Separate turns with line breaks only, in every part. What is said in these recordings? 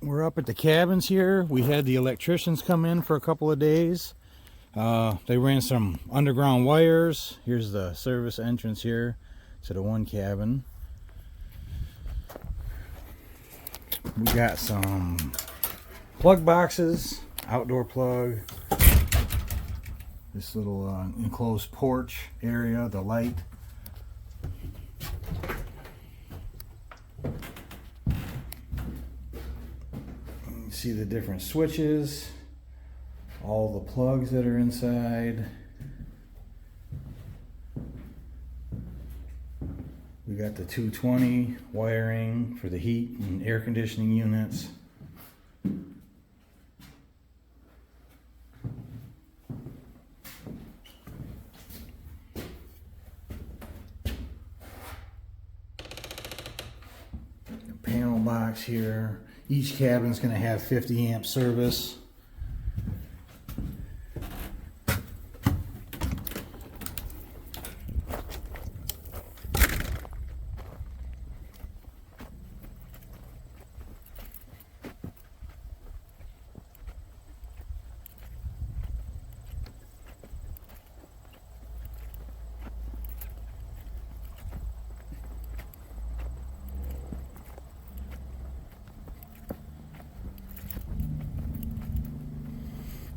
We're up at the cabins here. We had the electricians come in for a couple of days. They ran some underground wires. Here's the service entrance here to the one cabin. We got some plug boxes, outdoor plug, this little enclosed porch area, the light. You see the different switches, all the plugs that are inside. We got the 220 wiring for the heat and air conditioning units. Panel box here. Each cabin's going to have 50 amp service.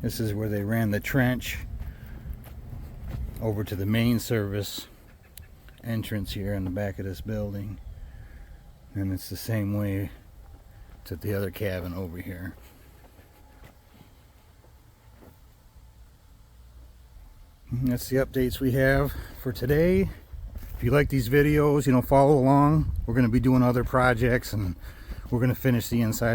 This is where they ran the trench over to the main service entrance here in the back of this building. And it's the same way to the other cabin over here. And that's the updates we have for today. If you like these videos, follow along. We're going to be doing other projects, and we're going to finish the inside